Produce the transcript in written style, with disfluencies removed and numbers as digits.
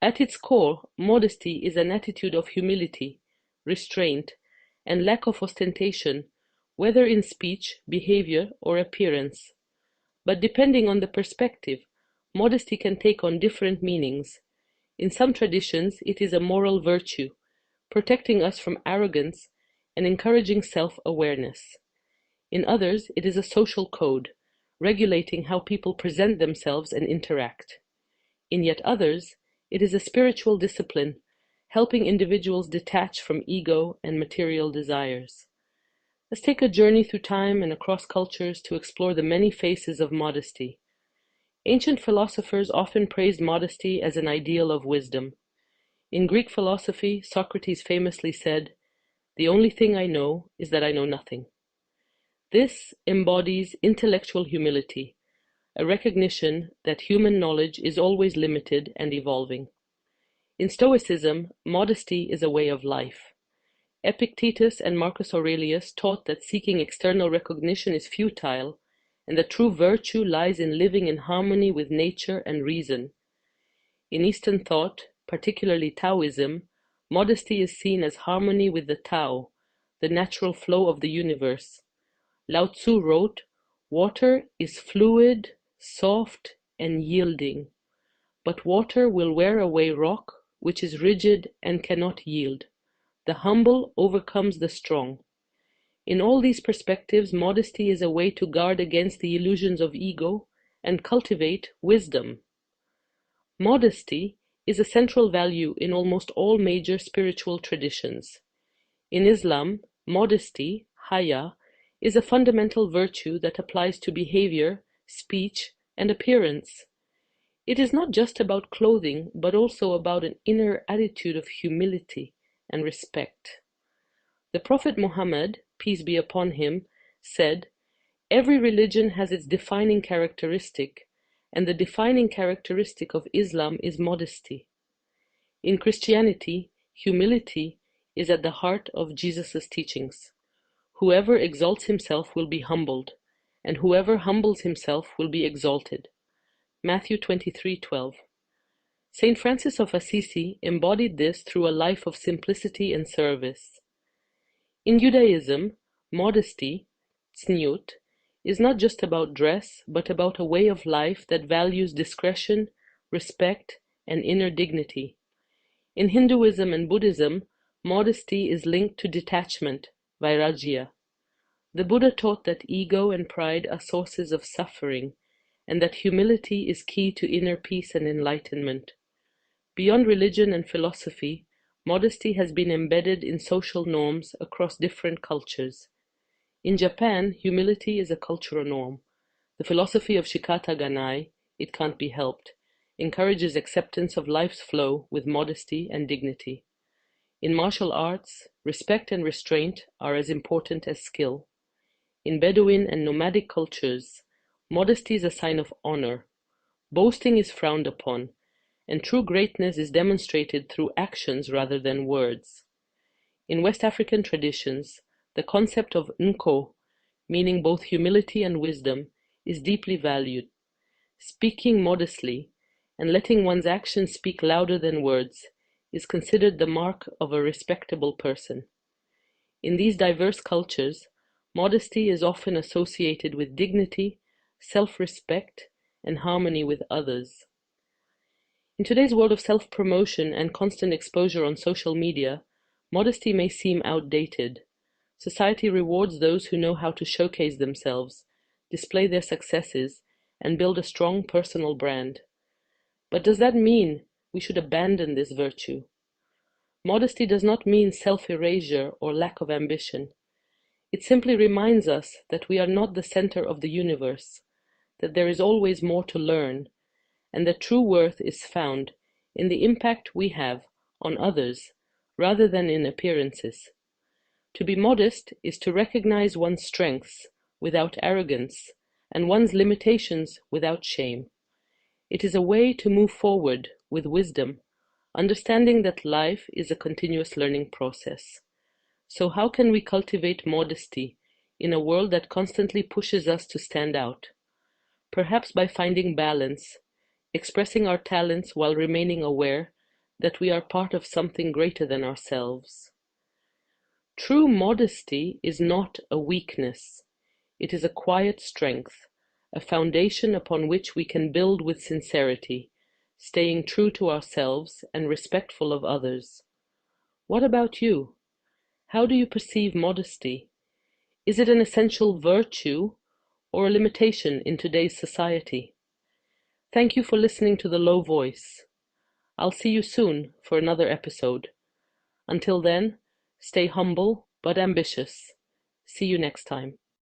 At its core, modesty is an attitude of humility, restraint, and lack of ostentation, whether in speech, behavior, or appearance. But depending on the perspective, modesty can take on different meanings. In some traditions, it is a moral virtue, protecting us from arrogance and encouraging self-awareness. In others, it is a social code, regulating how people present themselves and interact. In yet others, it is a spiritual discipline, helping individuals detach from ego and material desires. Let's take a journey through time and across cultures to explore the many faces of modesty. Ancient philosophers often praised modesty as an ideal of wisdom. In Greek philosophy, Socrates famously said, "The only thing I know is that I know nothing." This embodies intellectual humility, a recognition that human knowledge is always limited and evolving. In Stoicism, modesty is a way of life. Epictetus and Marcus Aurelius taught that seeking external recognition is futile, and that true virtue lies in living in harmony with nature and reason. In Eastern thought, particularly Taoism, modesty is seen as harmony with the Tao, the natural flow of the universe. Lao Tzu wrote, "Water is fluid, soft, and yielding, but water will wear away rock, which is rigid and cannot yield. The humble overcomes the strong." In all these perspectives, modesty is a way to guard against the illusions of ego and cultivate wisdom. Modesty is a central value in almost all major spiritual traditions. In Islam, modesty, haya, is a fundamental virtue that applies to behavior, speech, and appearance. It is not just about clothing, but also about an inner attitude of humility and respect. The Prophet Muhammad, peace be upon him, said, "Every religion has its defining characteristic, and the defining characteristic of Islam is modesty." In Christianity, humility is at the heart of Jesus' teachings. Whoever exalts himself will be humbled, and whoever humbles himself will be exalted. Matthew 23:12. Saint Francis of Assisi embodied this through a life of simplicity and service. In Judaism, modesty, tzniut, is not just about dress, but about a way of life that values discretion, respect, and inner dignity. In Hinduism and Buddhism, modesty is linked to detachment, vairagya. The Buddha taught that ego and pride are sources of suffering, and that humility is key to inner peace and enlightenment. Beyond religion and philosophy, modesty has been embedded in social norms across different cultures. In Japan, humility is a cultural norm. The philosophy of Shikata Ganai, "it can't be helped," encourages acceptance of life's flow with modesty and dignity. In martial arts, respect and restraint are as important as skill. In Bedouin and nomadic cultures, modesty is a sign of honor. Boasting is frowned upon, and true greatness is demonstrated through actions rather than words. In West African traditions, the concept of nko, meaning both humility and wisdom, is deeply valued. Speaking modestly and letting one's actions speak louder than words is considered the mark of a respectable person. In these diverse cultures, modesty is often associated with dignity, self-respect, and harmony with others. In today's world of self-promotion and constant exposure on social media, modesty may seem outdated. Society rewards those who know how to showcase themselves, display their successes, and build a strong personal brand. But does that mean we should abandon this virtue? Modesty does not mean self-erasure or lack of ambition. It simply reminds us that we are not the center of the universe, that there is always more to learn, and that true worth is found in the impact we have on others rather than in appearances. To be modest is to recognize one's strengths without arrogance and one's limitations without shame. It is a way to move forward with wisdom, understanding that life is a continuous learning process. So how can we cultivate modesty in a world that constantly pushes us to stand out? Perhaps by finding balance, expressing our talents while remaining aware that we are part of something greater than ourselves. True modesty is not a weakness. It is a quiet strength, a foundation upon which we can build with sincerity, staying true to ourselves and respectful of others. What about you? How do you perceive modesty? Is it an essential virtue or a limitation in today's society? Thank you for listening to The Low Voice. I'll see you soon for another episode. Until then, stay humble but ambitious. See you next time.